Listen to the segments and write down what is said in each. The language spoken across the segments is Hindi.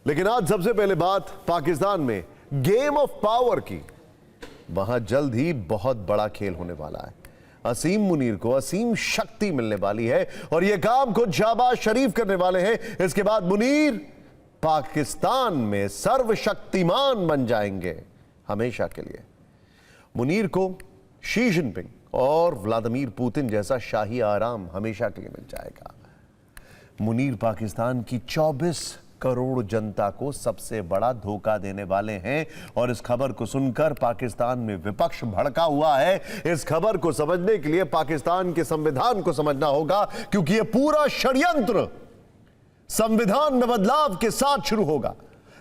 लेकिन आज सबसे पहले बात पाकिस्तान में गेम ऑफ पावर की। वहां जल्द ही बहुत बड़ा खेल होने वाला है। असीम मुनीर को असीम शक्ति मिलने वाली है और यह काम खुद शहबाज शरीफ करने वाले हैं। इसके बाद मुनीर पाकिस्तान में सर्वशक्तिमान बन जाएंगे हमेशा के लिए। मुनीर को शी जिनपिंग और व्लादिमीर पुतिन जैसा शाही आराम हमेशा के लिए मिल जाएगा। मुनीर पाकिस्तान की 24 करोड़ जनता को सबसे बड़ा धोखा देने वाले हैं और इस खबर को सुनकर पाकिस्तान में विपक्ष भड़का हुआ है। इस खबर को समझने के लिए पाकिस्तान के संविधान को समझना होगा, क्योंकि यह पूरा षड्यंत्र संविधान में बदलाव के साथ शुरू होगा।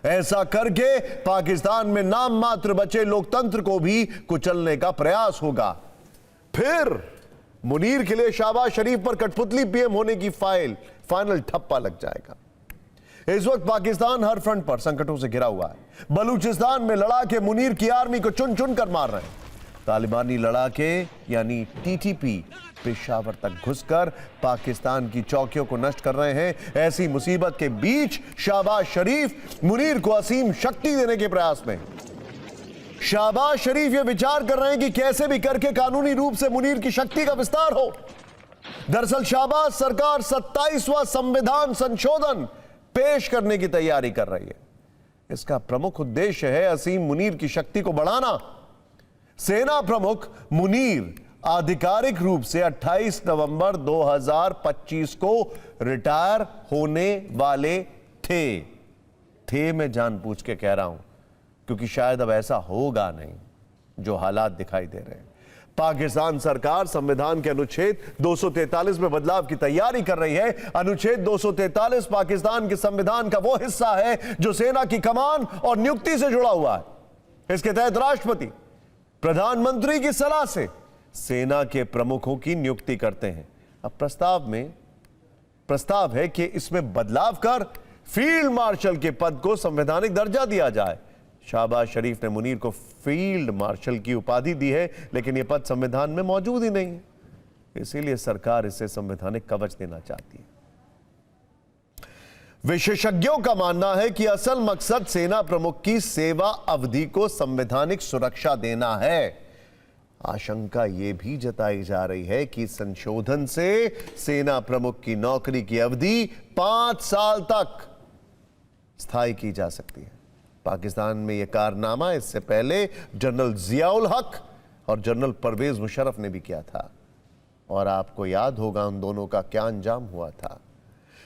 ऐसा करके पाकिस्तान में नाम मात्र बचे लोकतंत्र को भी कुचलने का प्रयास होगा। फिर मुनीर के लिए शहबाज शरीफ पर कठपुतली पीएम होने की फाइनल ठप्पा लग जाएगा। इस वक्त पाकिस्तान हर फ्रंट पर संकटों से घिरा हुआ है। बलूचिस्तान में लड़ाके मुनीर की आर्मी को चुन चुन कर मार रहे हैं। तालिबानी लड़ाके यानी टीटीपी पेशावर तक घुसकर पाकिस्तान की चौकियों को नष्ट कर रहे हैं। ऐसी मुसीबत के बीच शहबाज शरीफ मुनीर को असीम शक्ति देने के प्रयास में। शहबाज शरीफ यह विचार कर रहे हैं कि कैसे भी करके कानूनी रूप से मुनीर की शक्ति का विस्तार हो। दरअसल शहबाज सरकार 27वां संविधान संशोधन पेश करने की तैयारी कर रही है। इसका प्रमुख उद्देश्य है असीम मुनीर की शक्ति को बढ़ाना। सेना प्रमुख मुनीर आधिकारिक रूप से 28 नवंबर 2025 को रिटायर होने वाले थे मैं जानबूझ के कह रहा हूं, क्योंकि शायद अब ऐसा होगा नहीं जो हालात दिखाई दे रहे हैं। पाकिस्तान सरकार संविधान के अनुच्छेद 243 में बदलाव की तैयारी कर रही है। अनुच्छेद 243 पाकिस्तान के संविधान का वो हिस्सा है जो सेना की कमान और नियुक्ति से जुड़ा हुआ है। इसके तहत राष्ट्रपति प्रधानमंत्री की सलाह से सेना के प्रमुखों की नियुक्ति करते हैं। अब प्रस्ताव है कि इसमें बदलाव कर फील्ड मार्शल के पद को संवैधानिक दर्जा दिया जाए। शहबाज शरीफ ने मुनीर को फील्ड मार्शल की उपाधि दी है, लेकिन यह पद संविधान में मौजूद ही नहीं है। इसीलिए सरकार इसे संवैधानिक कवच देना चाहती है। विशेषज्ञों का मानना है कि असल मकसद सेना प्रमुख की सेवा अवधि को संवैधानिक सुरक्षा देना है। आशंका यह भी जताई जा रही है कि संशोधन से सेना प्रमुख की नौकरी की अवधि 5 साल तक स्थायी की जा सकती है। पाकिस्तान में यह कारनामा इससे पहले जनरल जियाउल हक और जनरल परवेज मुशर्रफ ने भी किया था, और आपको याद होगा उन दोनों का क्या अंजाम हुआ था।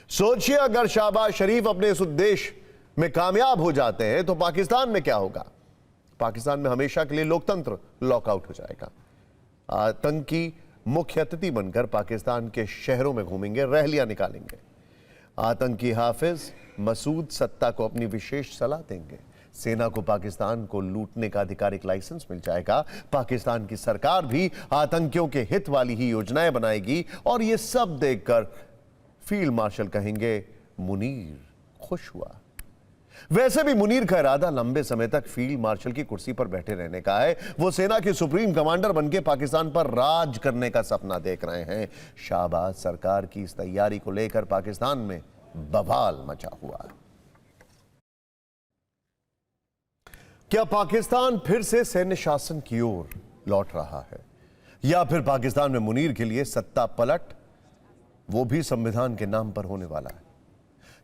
सोचिए, अगर शहबाज शरीफ अपने इस उद्देश्य में कामयाब हो जाते हैं तो पाकिस्तान में क्या होगा। पाकिस्तान में हमेशा के लिए लोकतंत्र लॉकआउट हो जाएगा। आतंकी मुख्य अतिथि बनकर पाकिस्तान के शहरों में घूमेंगे, रैलियां निकालेंगे। आतंकी हाफिज मसूद सत्ता को अपनी विशेष सलाह देंगे। सेना को पाकिस्तान को लूटने का आधिकारिक लाइसेंस मिल जाएगा। पाकिस्तान की सरकार भी आतंकियों के हित वाली ही योजनाएं बनाएगी, और यह सब देखकर फील्ड मार्शल कहेंगे मुनीर खुश हुआ। वैसे भी मुनीर का इरादा लंबे समय तक फील्ड मार्शल की कुर्सी पर बैठे रहने का है। वो सेना के सुप्रीम कमांडर बनकर पाकिस्तान पर राज करने का सपना देख रहे हैं। शहबाज सरकार की इस तैयारी को लेकर पाकिस्तान में बवाल मचा हुआ है। क्या पाकिस्तान फिर से सैन्य शासन की ओर लौट रहा है, या फिर पाकिस्तान में मुनीर के लिए सत्ता पलट, वो भी संविधान के नाम पर होने वाला है?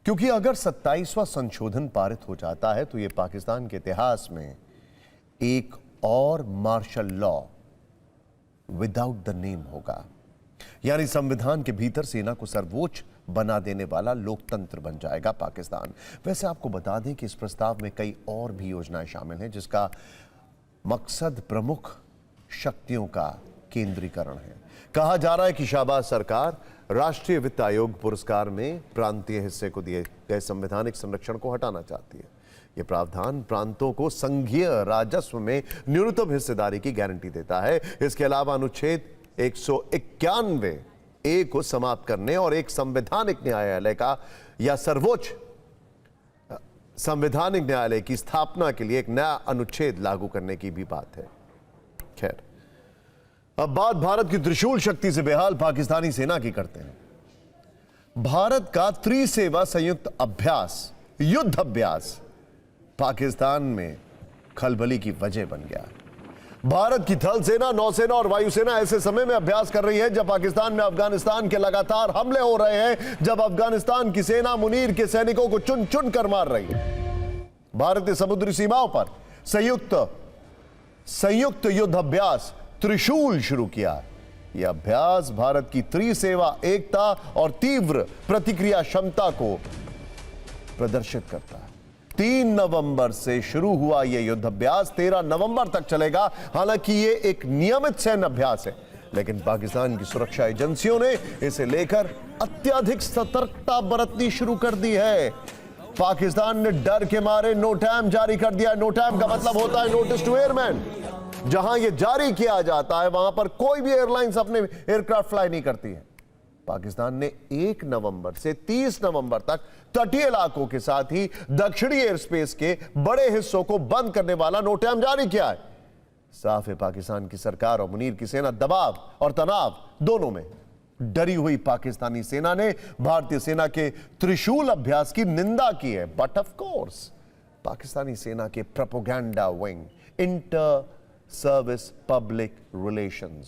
क्योंकि अगर 27वां संशोधन पारित हो जाता है तो यह पाकिस्तान के इतिहास में एक और martial law without the name होगा, यानी संविधान के भीतर सेना को सर्वोच्च बना देने वाला लोकतंत्र बन जाएगा पाकिस्तान। वैसे आपको बता दें कि इस प्रस्ताव में कई और भी योजनाएं शामिल हैं, जिसका मकसद प्रमुख शक्तियों का केंद्रीकरण है। कहा जा रहा है कि शहबाज सरकार राष्ट्रीय वित्त आयोग पुरस्कार में प्रांतीय हिस्से को दिए गए संवैधानिक संरक्षण को हटाना चाहती है। यह प्रावधान प्रांतों को संघीय राजस्व में न्यूनतम हिस्सेदारी की गारंटी देता है। इसके अलावा अनुच्छेद 191 ए को समाप्त करने और एक संवैधानिक न्यायालय का या सर्वोच्च संवैधानिक न्यायालय की स्थापना के लिए एक नया अनुच्छेद लागू करने की भी बात है। खैर, अब बात भारत की त्रिशूल शक्ति से बेहाल पाकिस्तानी सेना की करते हैं। भारत का त्रिसेवा संयुक्त अभ्यास युद्ध अभ्यास पाकिस्तान में खलबली की वजह बन गया। भारत की थल सेना, नौसेना और वायुसेना ऐसे समय में अभ्यास कर रही है जब पाकिस्तान में अफगानिस्तान के लगातार हमले हो रहे हैं, जब अफगानिस्तान की सेना मुनीर के सैनिकों को चुन चुन कर मार रही है। भारत ने समुद्री सीमाओं पर संयुक्त युद्ध अभ्यास त्रिशूल शुरू किया। यह अभ्यास भारत की त्रिसेवा एकता और तीव्र प्रतिक्रिया क्षमता को प्रदर्शित करता है। 3 नवंबर से शुरू हुआ यह युद्ध अभ्यास 13 नवंबर तक चलेगा। हालांकि यह एक नियमित सैन्य अभ्यास है, लेकिन पाकिस्तान की सुरक्षा एजेंसियों ने इसे लेकर अत्यधिक सतर्कता बरतनी शुरू कर दी है। पाकिस्तान ने डर के मारे नो टाइम जारी कर दिया। नो टाइम का मतलब होता है नोटिस टू एयरमैन। जहां यह जारी किया जाता है वहां पर कोई भी एयरलाइंस अपने एयरक्राफ्ट फ्लाई नहीं करती है। पाकिस्तान ने 1 नवंबर से 30 नवंबर तक तटीय इलाकों के साथ ही दक्षिणी एयर स्पेस के बड़े हिस्सों को बंद करने वाला नो टाइम जारी किया है। साफ है, पाकिस्तान की सरकार और मुनीर की सेना दबाव और तनाव दोनों में। डरी हुई पाकिस्तानी सेना ने भारतीय सेना के त्रिशूल अभ्यास की निंदा की है। बट ऑफ कोर्स पाकिस्तानी सेना के propaganda wing, inter service public relations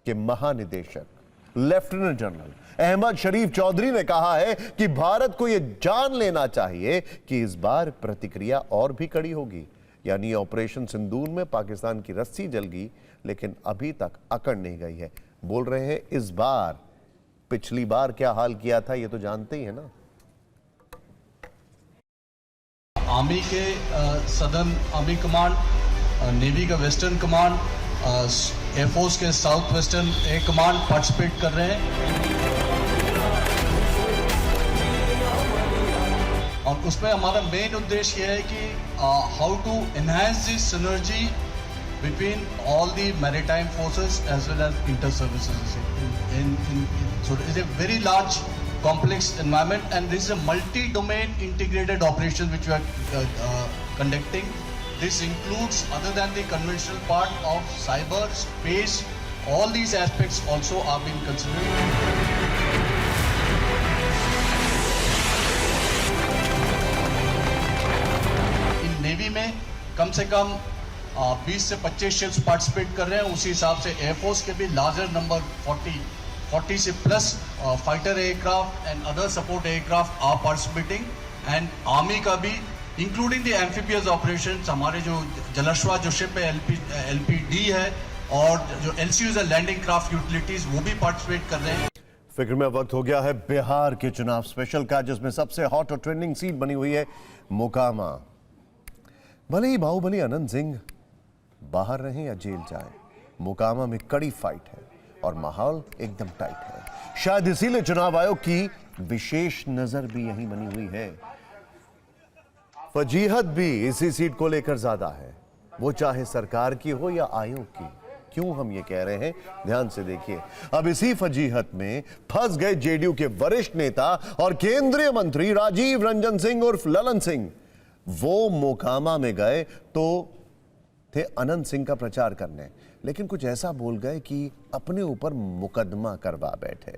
के महानिदेशक लेफ्टिनेंट जनरल अहमद शरीफ चौधरी ने कहा है कि भारत को यह जान लेना चाहिए कि इस बार प्रतिक्रिया और भी कड़ी होगी। यानी ऑपरेशन सिंदूर में पाकिस्तान की रस्सी जल गई, लेकिन अभी तक अकड़ नहीं गई है। बोल रहे हैं इस बार, पिछली बार क्या हाल किया था ये तो जानते ही है ना। आर्मी के सदर्न आर्मी कमांड, नेवी का वेस्टर्न कमांड, एयरफोर्स के south western air command participate कर रहे हैं और उसमें हमारा मेन उद्देश्य यह है कि how to enhance this synergy between all the maritime forces as well as inter services. So it is a very large complex environment and this is a multi-domain integrated operation which we are conducting. This includes, other than the conventional part of cyber, space, all these aspects also are being considered. In Navy में कम से कम 20 से 25 ships पार्टिसिपेट कर रहे हैं। उसी हिसाब से एयरफोर्स के भी लार्जर नंबर 40 से plus fighter aircraft and other support aircraft are participating and army का भी इंक्लूडिंग द एम्फीबियस ऑपरेशंस, हमारे जो जलश्वा जो शिप है LPD है और जो LCUs है लैंडिंग क्राफ्ट यूटिलिटीज, वो भी पार्टिसिपेट कर रहे हैं। फिक्र में वक्त हो गया है बिहार के चुनाव स्पेशल का, जिसमें सबसे हॉट और ट्रेंडिंग सीट बनी हुई है मोकामा। भले ही बाहुबली अनंत सिंह बाहर रहें या जेल जाए, मोकामा में कड़ी फाइट है और माहौल एकदम टाइट है। शायद इसीलिए चुनाव आयोग की विशेष नजर भी यहीं बनी हुई है। फजीहत भी इसी सीट को लेकर ज्यादा है, वो चाहे सरकार की हो या आयोग की। क्यों हम ये कह रहे हैं, ध्यान से देखिए। अब इसी फजीहत में फंस गए जेडीयू के वरिष्ठ नेता और केंद्रीय मंत्री राजीव रंजन सिंह उर्फ ललन सिंह। वो मोकामा में गए तो थे अनंत सिंह का प्रचार करने, लेकिन कुछ ऐसा बोल गए कि अपने ऊपर मुकदमा करवा बैठे।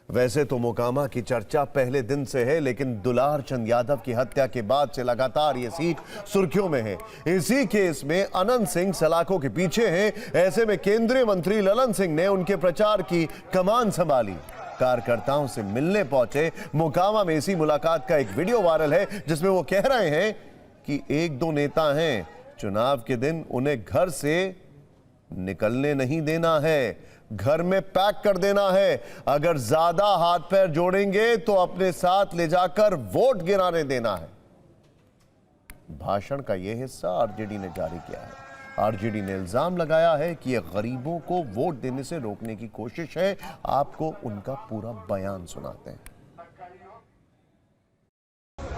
वैसे तो मोकामा की चर्चा पहले दिन से है, लेकिन दुलार चंद यादव की हत्या के बाद से लगातार यह सीट सुर्खियों में है। इसी केस में अनंत सिंह सलाखों के पीछे हैं। ऐसे में केंद्रीय मंत्री ललन सिंह ने उनके प्रचार की कमान संभाली, कार्यकर्ताओं से मिलने पहुंचे। मोकामा में इसी मुलाकात का एक वीडियो वायरल है, जिसमें वो कह रहे हैं कि 1-2 नेता हैं, चुनाव के दिन उन्हें घर से निकलने नहीं देना है, घर में पैक कर देना है। अगर ज्यादा हाथ पैर जोड़ेंगे तो अपने साथ ले जाकर वोट गिराने देना है। भाषण का यह हिस्सा आरजेडी ने जारी किया है। आरजेडी ने इल्जाम लगाया है कि यह गरीबों को वोट देने से रोकने की कोशिश है। आपको उनका पूरा बयान सुनाते हैं।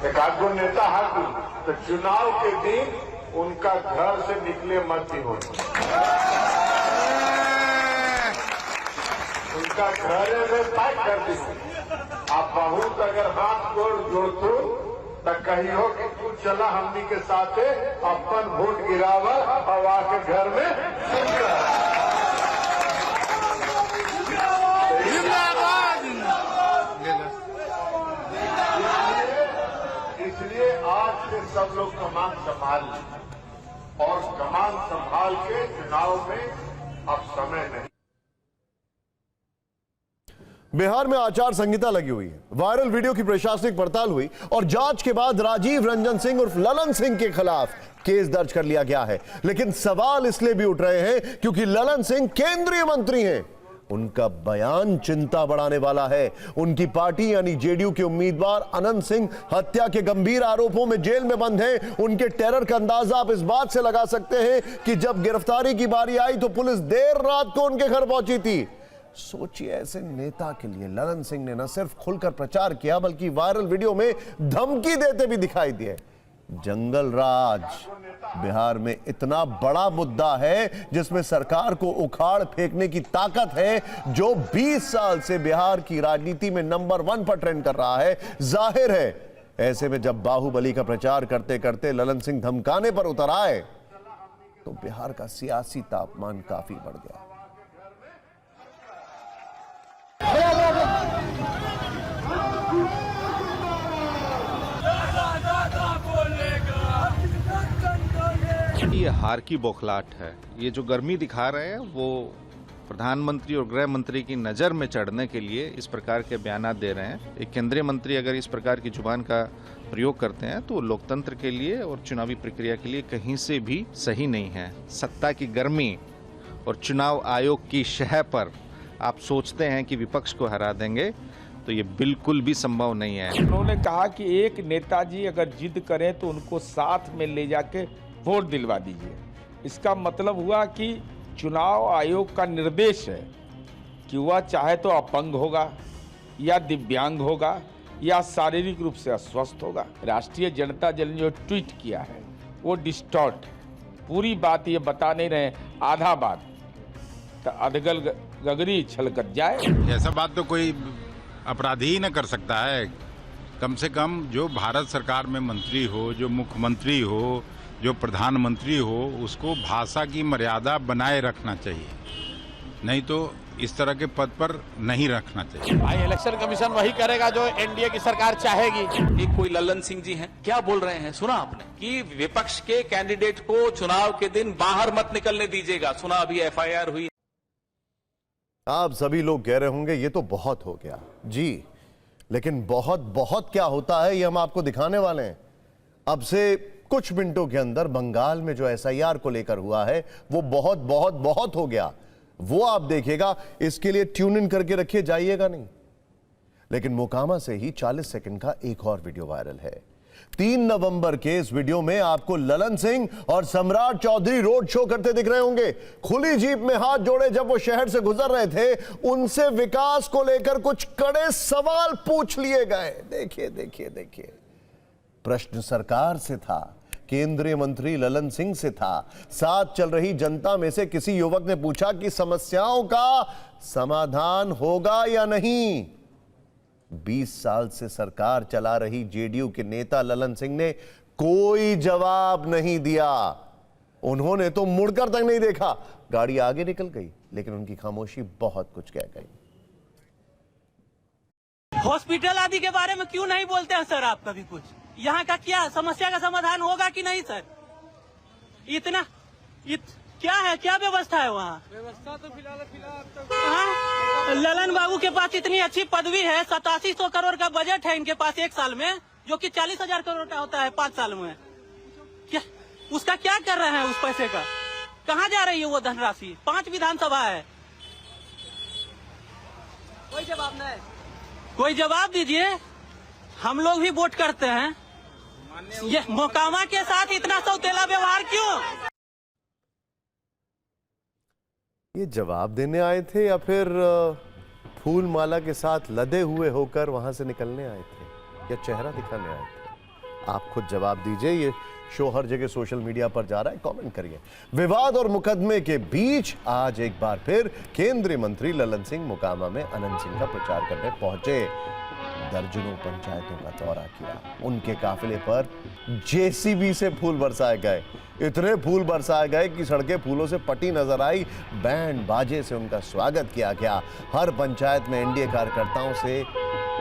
एक आदमी नेता है तो चुनाव के दिन उनका घर से निकले मत ही हो, उनका घर में पैक कर दी। आप बहुत अगर हाथ जोड़तो तो कहियो कि तू चला हमनी के साथ अपन वोट गिरावा और आके घर में से सब लोग कमान संभाल लें और कमान संभाल के चुनाव में अब समय नहीं। बिहार में आचार संहिता लगी हुई है। वायरल वीडियो की प्रशासनिक पड़ताल हुई और जांच के बाद राजीव रंजन सिंह उर्फ ललन सिंह के खिलाफ केस दर्ज कर लिया गया है। लेकिन सवाल इसलिए भी उठ रहे हैं क्योंकि ललन सिंह केंद्रीय मंत्री हैं। उनका बयान चिंता बढ़ाने वाला है। उनकी पार्टी यानी जेडीयू के उम्मीदवार अनंत सिंह हत्या के गंभीर आरोपों में जेल में बंद हैं। उनके टेरर का अंदाजा आप इस बात से लगा सकते हैं कि जब गिरफ्तारी की बारी आई तो पुलिस देर रात को उनके घर पहुंची थी। सोचिए, ऐसे नेता के लिए ललन सिंह ने न सिर्फ खुलकर प्रचार किया बल्कि वायरल वीडियो में धमकी देते भी दिखाई दिए। जंगल राज बिहार में इतना बड़ा मुद्दा है जिसमें सरकार को उखाड़ फेंकने की ताकत है, जो 20 साल से बिहार की राजनीति में नंबर 1 पर ट्रेंड कर रहा है। जाहिर है ऐसे में जब बाहुबली का प्रचार करते करते ललन सिंह धमकाने पर उतर आए तो बिहार का सियासी तापमान काफी बढ़ गया। ये हार की बौखलाहट है। ये जो गर्मी दिखा रहे हैं वो प्रधानमंत्री और गृह मंत्री की नज़र में चढ़ने के लिए इस प्रकार के बयान दे रहे हैं। एक केंद्रीय मंत्री अगर इस प्रकार की जुबान का प्रयोग करते हैं तो लोकतंत्र के लिए और चुनावी प्रक्रिया के लिए कहीं से भी सही नहीं है। सत्ता की गर्मी और चुनाव आयोग की शह पर आप सोचते हैं कि विपक्ष को हरा देंगे तो ये बिल्कुल भी संभव नहीं है। उन्होंने कहा कि एक नेताजी अगर जिद करें तो उनको साथ में ले जाके वोट दिलवा दीजिए। इसका मतलब हुआ कि चुनाव आयोग का निर्देश है कि वह चाहे तो अपंग होगा या दिव्यांग होगा या शारीरिक रूप से अस्वस्थ होगा। राष्ट्रीय जनता दल ने जो ट्वीट किया है वो डिस्टॉर्ट, पूरी बात ये बता नहीं रहे, आधा बात तो अधगल गगरी छलकत जाए। ऐसा बात तो कोई अपराधी ही न कर सकता है। कम से कम जो भारत सरकार में मंत्री हो, जो मुख्यमंत्री हो, जो प्रधानमंत्री हो, उसको भाषा की मर्यादा बनाए रखना चाहिए, नहीं तो इस तरह के पद पर नहीं रखना चाहिए। भाई इलेक्शन कमीशन वही करेगा जो एनडीए की सरकार चाहेगी। एक कोई ललन सिंह जी हैं, क्या बोल रहे हैं सुना आपने कि विपक्ष के कैंडिडेट को चुनाव के दिन बाहर मत निकलने दीजिएगा। सुना अभी एफआईआर हुई। आप सभी लोग कह रहे होंगे ये तो बहुत हो गया जी, लेकिन बहुत बहुत क्या होता है ये हम आपको दिखाने वाले हैं। अब से कुछ मिनटों के अंदर बंगाल में जो एसआईआर को लेकर हुआ है वो बहुत बहुत बहुत हो गया। वो आप देखिएगा, इसके लिए ट्यून इन करके रखिए, जाइएगा नहीं। लेकिन मोकामा से ही 40 सेकंड का एक और वीडियो वायरल है। 3 नवंबर के इस वीडियो में आपको ललन सिंह और सम्राट चौधरी रोड शो करते दिख रहे होंगे। खुली जीप में हाथ जोड़े जब वो शहर से गुजर रहे थे, उनसे विकास को लेकर कुछ कड़े सवाल पूछ लिए गए। देखिए देखिए देखिए, प्रश्न सरकार से था, केंद्रीय मंत्री ललन सिंह से था। साथ चल रही जनता में से किसी युवक ने पूछा कि समस्याओं का समाधान होगा या नहीं। 20 साल से सरकार चला रही जेडीयू के नेता ललन सिंह ने कोई जवाब नहीं दिया। उन्होंने तो मुड़कर तक नहीं देखा। गाड़ी आगे निकल गई, लेकिन उनकी खामोशी बहुत कुछ कह गई। हॉस्पिटल आदि के बारे में क्यों नहीं बोलते हैं सर आप कभी कुछ? यहाँ का क्या समस्या का समाधान होगा कि नहीं सर? क्या है, क्या व्यवस्था है वहाँ? व्यवस्था तो फिलहाल ललन बाबू के पास इतनी अच्छी पदवी है, 8700 करोड़ का बजट है इनके पास एक साल में, जो कि 40,000 करोड़ का होता है 5 साल में। क्या उसका क्या कर रहे हैं? उस पैसे का कहाँ जा रही है वो धनराशि? 5 विधानसभा है, कोई जवाब नहीं। कोई जवाब दीजिए, हम लोग भी वोट करते हैं। ये मोकामा के साथ इतना सौतेला व्यवहार क्यों? ये जवाब देने आए थे या फिर फूल माला के साथ लदे हुए होकर वहां से निकलने आए थे, या चेहरा दिखाने आए थे? आप खुद जवाब दीजिए। ये शो हर जगह सोशल मीडिया पर जा रहा है, कमेंट करिए। विवाद और मुकदमे के बीच आज एक बार फिर केंद्रीय मंत्री ललन सिंह मोकामा में अनंत सिंह का प्रचार करने पहुंचे। दर्जनों पंचायतों का दौरा किया। उनके काफिले पर जेसीबी से फूल बरसाए गए। इतने फूल बरसाए गए कि सड़कें फूलों से पटी नजर आई। बैंड बाजे से उनका स्वागत किया गया। हर पंचायत में एनडीए कार्यकर्ताओं से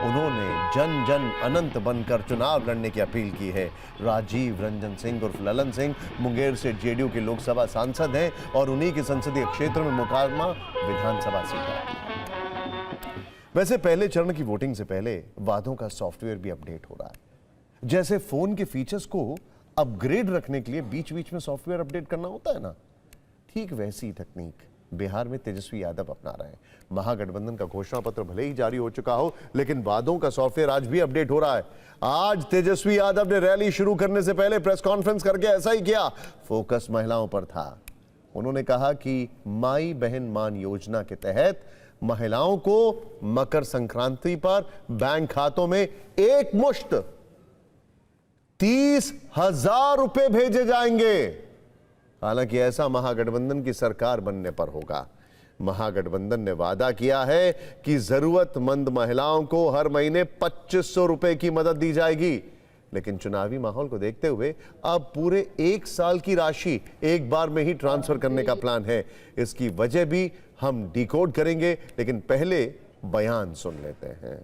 उन्होंने जन जन अनंत बनकर चुनाव लड़ने की अपील की है। राजीव रंजन सिंह उर्फ ललन सिंह मुंगेर से जेडीयू के लोकसभा सांसद हैं और उन्हीं के संसदीय क्षेत्र में मोकामा विधानसभा सीट है। वैसे पहले चरण की वोटिंग से पहले वादों का सॉफ्टवेयर भी अपडेट हो रहा है। जैसे फोन के फीचर्स को अपग्रेड रखने के लिए बीच बीच में सॉफ्टवेयर अपडेट करना होता है ना, ठीक वैसी ही तकनीक बिहार में तेजस्वी यादव अपना रहे हैं। महागठबंधन का घोषणा पत्र भले ही जारी हो चुका हो, लेकिन वादों का सॉफ्टवेयर आज भी अपडेट हो रहा है। आज तेजस्वी यादव ने रैली शुरू करने से पहले प्रेस कॉन्फ्रेंस करके ऐसा ही किया। फोकस महिलाओं पर था। उन्होंने कहा कि माई बहन मान योजना के तहत महिलाओं को मकर संक्रांति पर बैंक खातों में एक मुश्त 30,000 रुपए भेजे जाएंगे। हालांकि ऐसा महागठबंधन की सरकार बनने पर होगा। महागठबंधन ने वादा किया है कि जरूरतमंद महिलाओं को हर महीने 2500 रुपए की मदद दी जाएगी, लेकिन चुनावी माहौल को देखते हुए अब पूरे 1 साल की राशि एक बार में ही ट्रांसफर करने का प्लान है। इसकी वजह भी हम डिकोड करेंगे, लेकिन पहले बयान सुन लेते हैं।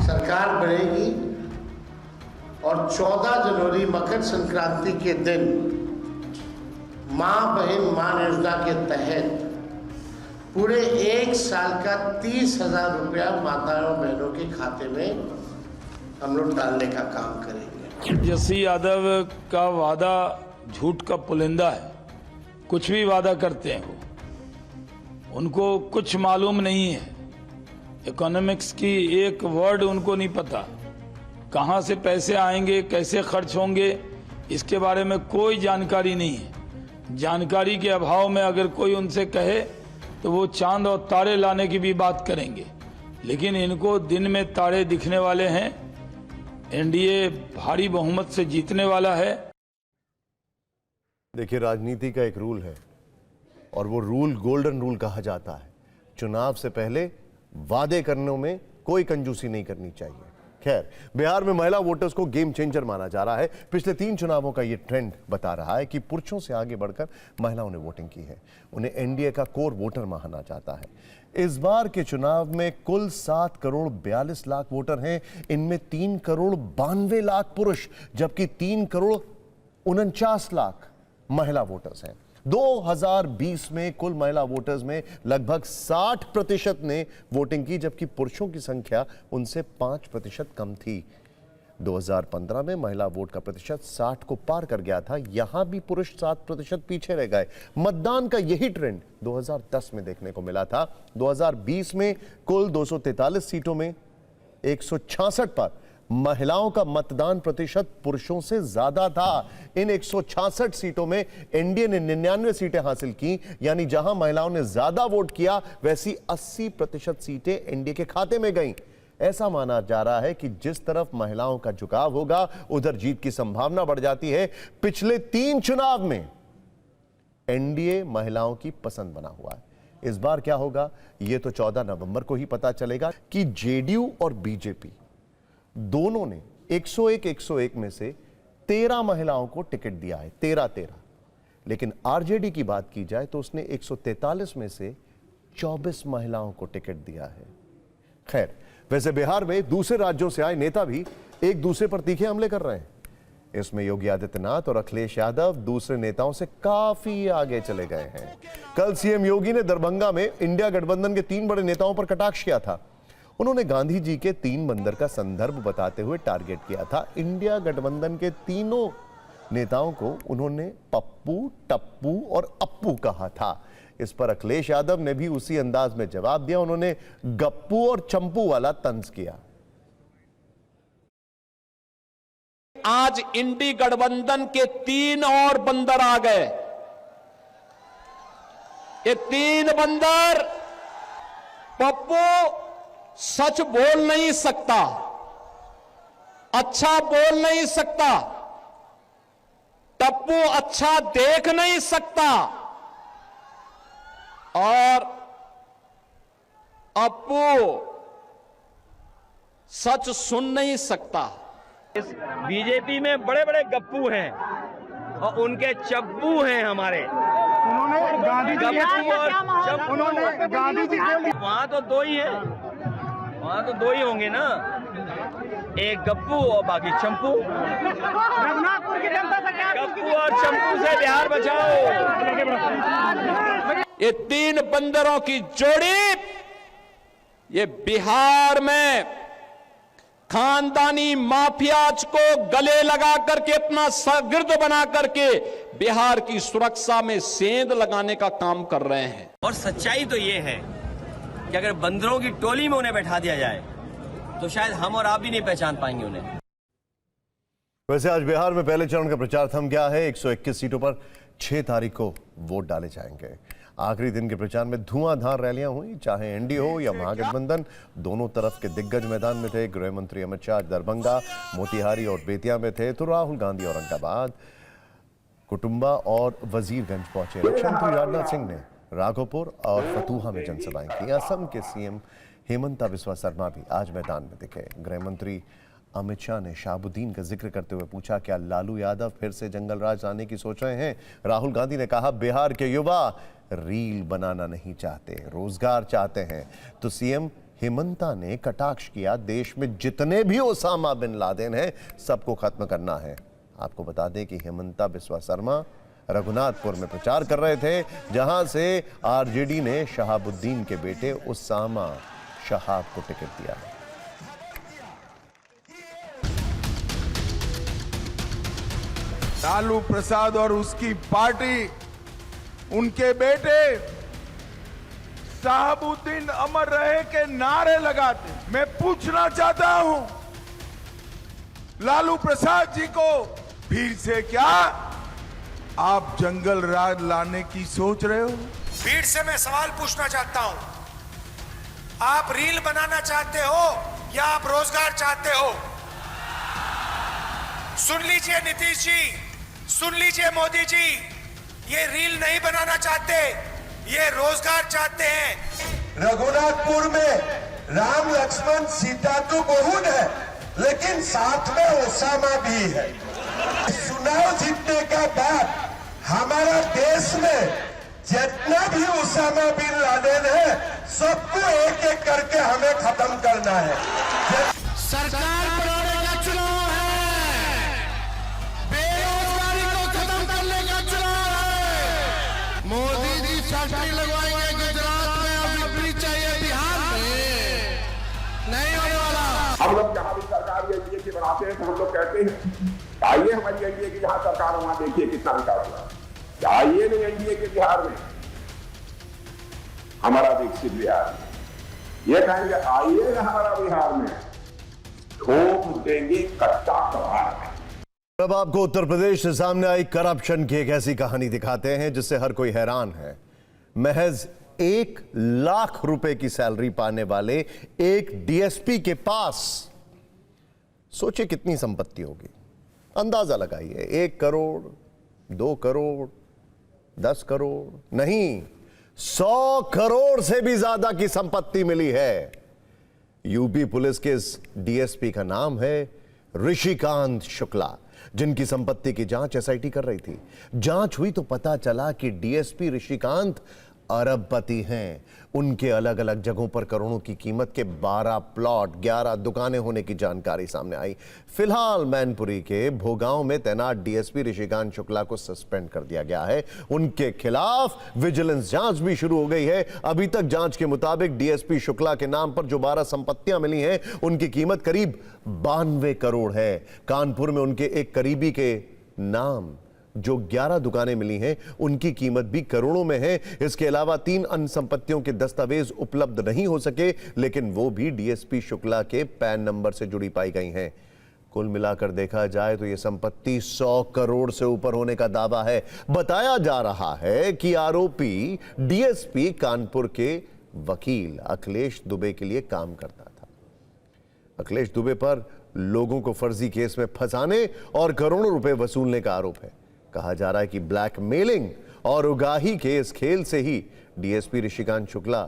सरकार बनेगी और 14 जनवरी मकर संक्रांति के दिन मां बहन मान योजना के तहत पूरे 1 साल का 30,000 रुपया माताओं बहनों के खाते में हम लोग डालने का काम करेंगे। तेजस्वी यादव का वादा झूठ का पुलिंदा है। कुछ भी वादा करते हैं उनको कुछ मालूम नहीं है। इकोनॉमिक्स की एक वर्ड उनको नहीं पता। कहां से पैसे आएंगे, कैसे खर्च होंगे, इसके बारे में कोई जानकारी नहीं है। जानकारी के अभाव में अगर कोई उनसे कहे तो वो चांद और तारे लाने की भी बात करेंगे, लेकिन इनको दिन में तारे दिखने वाले हैं। एनडीए भारी बहुमत से जीतने वाला है। देखिए, राजनीति का एक रूल है और वो रूल गोल्डन रूल कहा जाता है। चुनाव से पहले वादे करने में कोई कंजूसी नहीं करनी चाहिए। खैर, बिहार में महिला वोटर्स को गेम चेंजर माना जा रहा है। पिछले 3 चुनावों का यह ट्रेंड बता रहा है कि पुरुषों से आगे बढ़कर महिलाओं ने वोटिंग की है। उन्हें एनडीए का कोर वोटर माना जाता है। इस बार के चुनाव में कुल 7 करोड़ 42 लाख वोटर हैं। इनमें 3 करोड़ 92 लाख पुरुष जबकि 3 करोड़ 49 लाख महिला वोटर्स हैं। 2020 में कुल महिला वोटर्स में लगभग 60% ने वोटिंग की, जबकि पुरुषों की संख्या उनसे 5% कम थी। 2015 में महिला वोट का प्रतिशत 60 को पार कर गया था। यहां भी पुरुष 7% पीछे रह गए। मतदान का यही ट्रेंड 2010 में देखने को मिला था। 2020 में कुल 243 सीटों में 166 पर महिलाओं का मतदान प्रतिशत पुरुषों से ज्यादा था। इन 166 सीटों में एनडीए ने 99 सीटें हासिल की, यानी जहां महिलाओं ने ज्यादा वोट किया वैसी 80% सीटें एनडीए के खाते में गईं। ऐसा माना जा रहा है कि जिस तरफ महिलाओं का झुकाव होगा उधर जीत की संभावना बढ़ जाती है। पिछले 3 चुनाव में एनडीए महिलाओं की पसंद बना हुआ है। इस बार क्या होगा यह तो 14 नवंबर को ही पता चलेगा कि जेडीयू और बीजेपी दोनों ने 101 में से 13 महिलाओं को टिकट दिया है, 13। लेकिन आरजेडी की बात की जाए तो उसने 143 में से 24 महिलाओं को टिकट दिया है। खैर, वैसे बिहार में दूसरे राज्यों से आए नेता भी एक दूसरे पर तीखे हमले कर रहे हैं। इसमें योगी आदित्यनाथ और अखिलेश यादव दूसरे नेताओं से काफी आगे चले गए हैं। कल सीएम योगी ने दरभंगा में इंडिया गठबंधन के 3 बड़े नेताओं पर कटाक्ष किया था। उन्होंने गांधी जी के 3 बंदर का संदर्भ बताते हुए टारगेट किया था। इंडिया गठबंधन के तीनों नेताओं को उन्होंने पप्पू, टप्पू और अप्पू कहा था। इस पर अखिलेश यादव ने भी उसी अंदाज में जवाब दिया। उन्होंने गप्पू और चंपू वाला तंज किया। आज इंडी गठबंधन के 3 और बंदर आ गए। ये 3 बंदर, पप्पू सच बोल नहीं सकता, अच्छा बोल नहीं सकता, टप्पू अच्छा देख नहीं सकता और अप्पू सच सुन नहीं सकता। बीजेपी में बड़े बड़े गप्पू हैं और उनके चप्पू हैं हमारे। वहाँ तो दो ही है, वहाँ तो दो ही होंगे ना, एक गप्पू और बाकी चंपू। गप्पू और चंपू से बिहार बचाओ। ये तीन बंदरों की जोड़ी ये बिहार में खानदानी माफियाज को गले लगा करके अपना शागिर्द बना करके बिहार की सुरक्षा में सेंध लगाने का काम कर रहे हैं। और सच्चाई तो ये है कि अगर बंदरों की टोली में उन्हें बैठा दिया जाए तो शायद हम और आप भी नहीं पहचान पाएंगे उन्हें। वैसे आज बिहार में पहले चरण का प्रचार थम गया है। 121 सीटों पर 6 तारीख को वोट डाले जाएंगे। आखिरी दिन के प्रचार में धुआंधार रैलियां हुई, चाहे एनडीए हो या महागठबंधन, दोनों तरफ के दिग्गज मैदान में थे। गृह मंत्री अमित शाह दरभंगा, मोतिहारी और बेतिया में थे, तो राहुल गांधी औरंगाबाद, कुटुंबा और वजीरगंज पहुंचे। रक्षा मंत्री राजनाथ सिंह ने राघोपुर और फतुहा में जनसभाएं की। असम के सीएम हेमंता बिस्वा शर्मा भी आज मैदान में दिखे। गृह मंत्री अमित शाह ने शहाबुद्दीन का जिक्र करते हुए पूछा, क्या लालू यादव फिर से जंगल राज आने की सोच रहे हैं? राहुल गांधी ने कहा, बिहार के युवा रील बनाना नहीं चाहते, रोजगार चाहते हैं। तो सीएम हेमंता ने कटाक्ष किया, देश में जितने भी ओसामा बिन लादेन हैं सबको खत्म करना है। आपको बता दें कि हेमंता बिस्वा शर्मा रघुनाथपुर में प्रचार कर रहे थे, जहां से आरजेडी ने शहाबुद्दीन के बेटे उसामा शहाब को टिकट दिया है। लालू प्रसाद और उसकी पार्टी, उनके बेटे शहाबुद्दीन अमर रहे के नारे लगाते। मैं पूछना चाहता हूं लालू प्रसाद जी को, फिर से क्या आप जंगल राज लाने की सोच रहे हो? भीड़ से मैं सवाल पूछना चाहता हूं, आप रील बनाना चाहते हो या आप रोजगार चाहते हो? सुन लीजिए नीतीश जी, सुन लीजिए मोदी जी, ये रील नहीं बनाना चाहते, ये रोजगार चाहते हैं। रघुनाथपुर में राम लक्ष्मण सीता तो बहुत है, लेकिन साथ में ओसामा भी है। चुनाव जीतने का बाद हमारा देश में जितना भी ओसामा बिन लादेन है, सबको एक एक करके हमें खत्म करना है। सरकार बनाने का चुनाव है, बेरोजगारी को खत्म करने का चुनाव है। मोदी जी फैक्ट्री लगवाएंगे गुजरात में, अब बिजली चाहिए बिहार में, नहीं होने वाला। हम लोग जहां भी सरकार एनडीए की बनाते हैं तो हम लोग कहते हैं आइए हमारी एनडीए की जहां सरकार, वहां देखिए कितना विकास हुआ। आइए नहीं एनडीए के बिहार में, हमारा विकसित बिहार, ये कहेंगे आइए ना हमारा बिहार में, ठोक देंगे कच्चा कबाड़ में। अब आपको उत्तर प्रदेश से सामने आई करप्शन की एक ऐसी कहानी दिखाते हैं जिससे हर कोई हैरान है। महज 1 लाख रुपए की सैलरी पाने वाले एक डीएसपी के पास सोचिए कितनी संपत्ति होगी। अंदाजा लगाइए, 1 करोड़, 2 करोड़, 10 करोड़ नहीं, 100 करोड़ से भी ज्यादा की संपत्ति मिली है। यूपी पुलिस के इस डीएसपी का नाम है ऋषिकांत शुक्ला, जिनकी संपत्ति की जांच एसआईटी कर रही थी। जांच हुई तो पता चला कि डीएसपी ऋषिकांत अरबपति हैं। उनके अलग अलग जगहों पर करोड़ों की कीमत के 12 प्लॉट, 11 दुकानें होने की जानकारी सामने आई। फिलहाल मैनपुरी के भोगांव में तैनात डीएसपी ऋषिकांत शुक्ला को सस्पेंड कर दिया गया है। उनके खिलाफ विजिलेंस जांच भी शुरू हो गई है। अभी तक जांच के मुताबिक डीएसपी शुक्ला के नाम पर जो 12 संपत्तियां मिली हैं, उनकी कीमत करीब 92 करोड़ है। कानपुर में उनके एक करीबी के नाम जो 11 दुकानें मिली हैं, उनकी कीमत भी करोड़ों में है। इसके अलावा 3 अन्य संपत्तियों के दस्तावेज उपलब्ध नहीं हो सके, लेकिन वो भी डीएसपी शुक्ला के पैन नंबर से जुड़ी पाई गई हैं। कुल मिलाकर देखा जाए तो यह संपत्ति 100 करोड़ से ऊपर होने का दावा है। बताया जा रहा है कि आरोपी डीएसपी कानपुर के वकील अखिलेश दुबे के लिए काम करता था। अखिलेश दुबे पर लोगों को फर्जी केस में फंसाने और करोड़ों रुपए वसूलने का आरोप है। कहा जा रहा है कि ब्लैकमेलिंग और उगाही के इस खेल से ही डीएसपी ऋषिकांत शुक्ला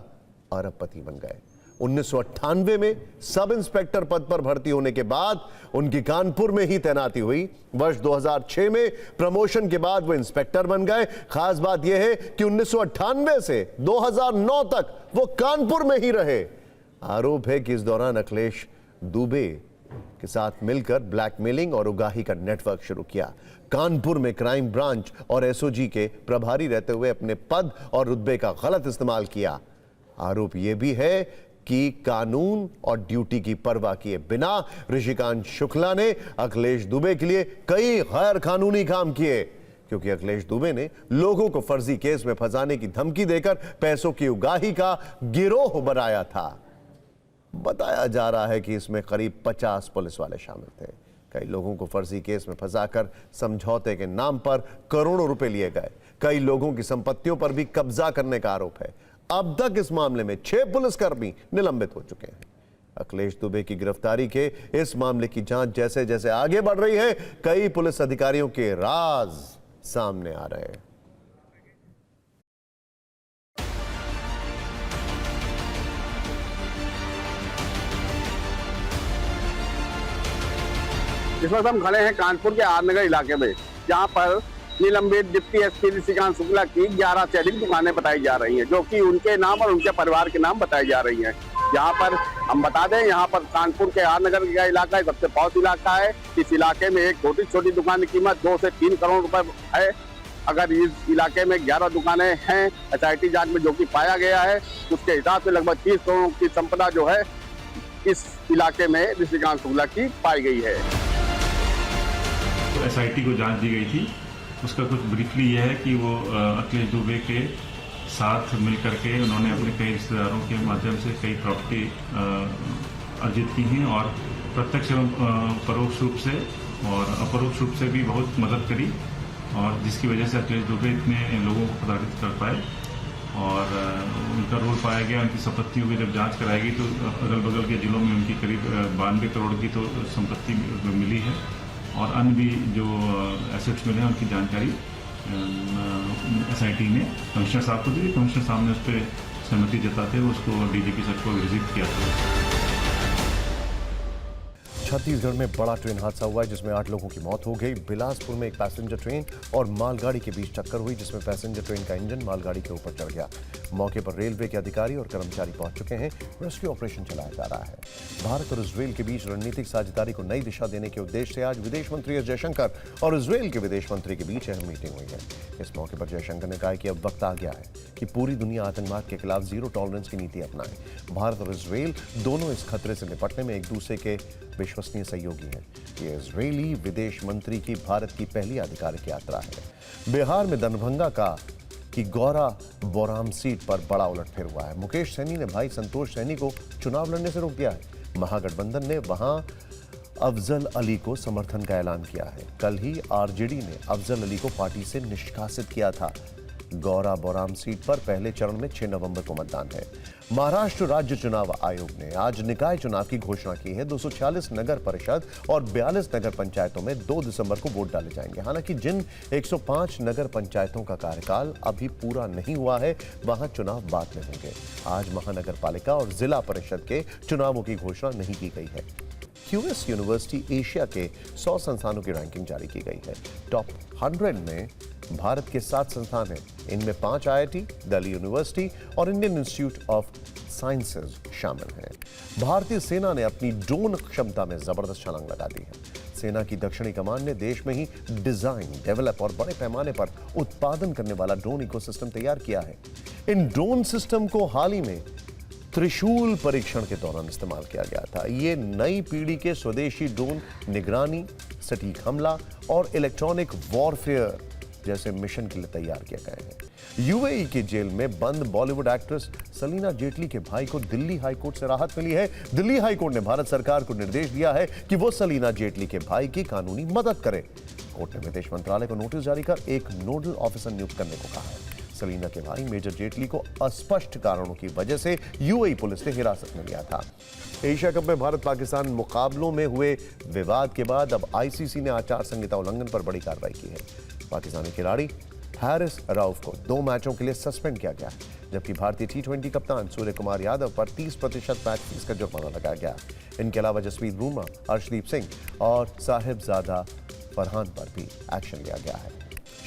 अरबपति बन गए। 1998 में सब इंस्पेक्टर पद पर भर्ती होने के बाद उनकी कानपुर में ही तैनाती हुई। वर्ष 2006 में प्रमोशन के बाद वो इंस्पेक्टर बन गए। खास बात यह है कि 1998 से 2009 तक वो कानपुर में ही रहे। आरोप है कि इस दौरान अखिलेश दुबे के साथ मिलकर ब्लैकमेलिंग और उगाही का नेटवर्क शुरू किया। कानपुर में क्राइम ब्रांच और एसओजी के प्रभारी रहते हुए अपने पद और रुतबे का गलत इस्तेमाल किया। आरोप यह भी है कि कानून और ड्यूटी की परवाह किए बिना ऋषिकांत शुक्ला ने अखिलेश दुबे के लिए कई गैर कानूनी काम किए, क्योंकि अखिलेश दुबे ने लोगों को फर्जी केस में फंसाने की धमकी देकर पैसों की उगाही का गिरोह बनाया था। बताया जा रहा है कि इसमें करीब 50 पुलिस वाले शामिल थे। कई लोगों को फर्जी केस में फंसाकर समझौते के नाम पर करोड़ों रुपए लिए गए। कई लोगों की संपत्तियों पर भी कब्जा करने का आरोप है। अब तक इस मामले में 6 पुलिसकर्मी निलंबित हो चुके हैं। अखिलेश दुबे की गिरफ्तारी के इस मामले की जांच जैसे जैसे आगे बढ़ रही है, कई पुलिस अधिकारियों के राज सामने आ रहे हैं। इस वक्त हम खड़े हैं कानपुर के आर नगर इलाके में, जहां पर निलंबित डिप्टी एसपी ऋषिकांत शुक्ला की 11 से अधिक दुकानें बताई जा रही हैं, जो कि उनके नाम और उनके परिवार के नाम बताई जा रही हैं। यहाँ पर हम बता दें, यहाँ पर कानपुर के आर नगर का इलाका सबसे पॉश इलाका है। इस इलाके में एक छोटी छोटी दुकान की कीमत 2 से 3 करोड़ रुपए है। अगर इस इलाके में 11 दुकानें हैं, एसआईटी जांच में जो कि पाया गया है, उसके हिसाब से लगभग 30 करोड़ की संपदा जो है इस इलाके में ऋषिकांत शुक्ला की पाई गई है। तो एसआईटी को जांच दी गई थी। उसका कुछ ब्रीफली यह है कि वो अखिलेश दुबे के साथ मिलकर के उन्होंने अपने कई रिश्तेदारों के माध्यम से कई प्रॉपर्टी अर्जित की हैं और प्रत्यक्ष एवं परोक्ष रूप से और अपरोक्ष रूप से भी बहुत मदद करी, और जिसकी वजह से अखिलेश दुबे इतने लोगों को प्रताड़ित कर पाए और उनका रोल पाया गया। उनकी संपत्तियों की जब जांच कराएगी तो अगल बगल के जिलों में उनकी करीब 92 करोड़ की तो संपत्ति मिली है, और अन्य भी जो एसेट्स मिले हैं उनकी जानकारी एसआईटी ने कमिश्नर साहब को दी। कमिश्नर साहब ने उस पर सहमति जताते हुए उसको डीजीपी सर को विजिट किया था। छत्तीसगढ़ में बड़ा ट्रेन हादसा हुआ है जिसमें 8 लोगों की मौत हो गई। बिलासपुर में एक पैसेंजर ट्रेन और मालगाड़ी के बीच टक्कर हुई, जिसमें पैसेंजर ट्रेन का इंजन मालगाड़ी के ऊपर चढ़ गया। मौके पर रेलवे के अधिकारी और कर्मचारी पहुंच चुके हैं। रेस्क्यू ऑपरेशन चलाया जा रहा है। भारत और इजरायल के बीच रणनीतिक साझेदारी को नई दिशा देने के उद्देश्य से आज विदेश मंत्री एस जयशंकर और इजरायल के विदेश मंत्री के बीच अहम मीटिंग हुई है। इस मौके पर जयशंकर ने कहा कि अब वक्त आ गया है कि पूरी दुनिया आतंकवाद के खिलाफ जीरो टॉलरेंस की नीति अपनाए। भारत और इजरायल दोनों इस खतरे से निपटने में एक दूसरे के विश्वसनीय सहयोगी हैं। ये इजरायली विदेश मंत्री की भारत की पहली आधिकारिक यात्रा है। बिहार में दरभंगा की गौरा बोराम सीट पर बड़ा उलटफेर हुआ है। मुकेश सैनी ने भाई संतोष सैनी को चुनाव लड़ने से रोक दिया है। महागठबंधन ने वहां अफजल अली को समर्थन का ऐलान किया है। कल ही आरजेडी ने अफजल अली को पार्टी से निष्कासित किया था। गौरा बोराम सीट पर पहले चरण में 6 नवंबर को मतदान है। महाराष्ट्र राज्य चुनाव आयोग ने आज निकाय चुनाव की घोषणा की है। 246 नगर परिषद और 42 नगर पंचायतों में 2 दिसंबर को वोट डाले जाएंगे। हालांकि जिन 105 नगर पंचायतों का कार्यकाल अभी पूरा नहीं हुआ है, वहां चुनाव बाद में होंगे। आज महानगर पालिका और जिला परिषद के चुनावों की घोषणा नहीं की गई है। क्यूएस यूनिवर्सिटी एशिया के 100 संस्थानों की रैंकिंग जारी की गई है। टॉप 100 में भारत के 7 संस्थान हैं। इनमें 5 आईआईटी, दिल्ली यूनिवर्सिटी और इंडियन इंस्टीट्यूट ऑफ साइंसेज शामिल हैं। भारतीय सेना ने अपनी ड्रोन क्षमता में जबरदस्त छलांग लगा दी है। सेना की दक्षिणी कमान ने देश में ही डिजाइन, डेवलप और बड़े पैमाने पर उत्पादन करने वाला ड्रोन इकोसिस्टम तैयार किया है। इन ड्रोन सिस्टम को हाल ही में त्रिशूल परीक्षण के दौरान इस्तेमाल किया गया था। ये नई पीढ़ी के स्वदेशी ड्रोन निगरानी, सटीक हमला और इलेक्ट्रॉनिक वॉरफेयर जैसे मिशन के लिए तैयार किए गए हैं। यूएई के जेल में बंद बॉलीवुड एक्ट्रेस सलीना जेटली के भाई को दिल्ली हाईकोर्ट से राहत मिली है। दिल्ली हाईकोर्ट ने भारत सरकार को निर्देश दिया है कि वो सलीना जेटली के भाई की कानूनी मदद करे। कोर्ट ने विदेश मंत्रालय को नोटिस जारी कर एक नोडल ऑफिसर नियुक्त करने को कहा है। सलीना के भाई मेजर जेटली को अस्पष्ट कारणों की वजह से यूएई पुलिस ने हिरासत में लिया था। एशिया कप में भारत पाकिस्तान मुकाबलों में हुए विवाद के बाद अब आईसीसी ने आचार संहिता उल्लंघन पर बड़ी कार्रवाई की है। पाकिस्तानी खिलाड़ी हारिस राउफ को 2 मैचों के लिए सस्पेंड किया गया है, जबकि भारतीय टी20 कप्तान सूर्य कुमार यादव पर 30% मैच फीस का जुर्माना लगाया गया है। इनके अलावा जसप्रीत बुमराह, अर्शदीप सिंह और साहिबजादा फरहान पर भी एक्शन लिया गया है।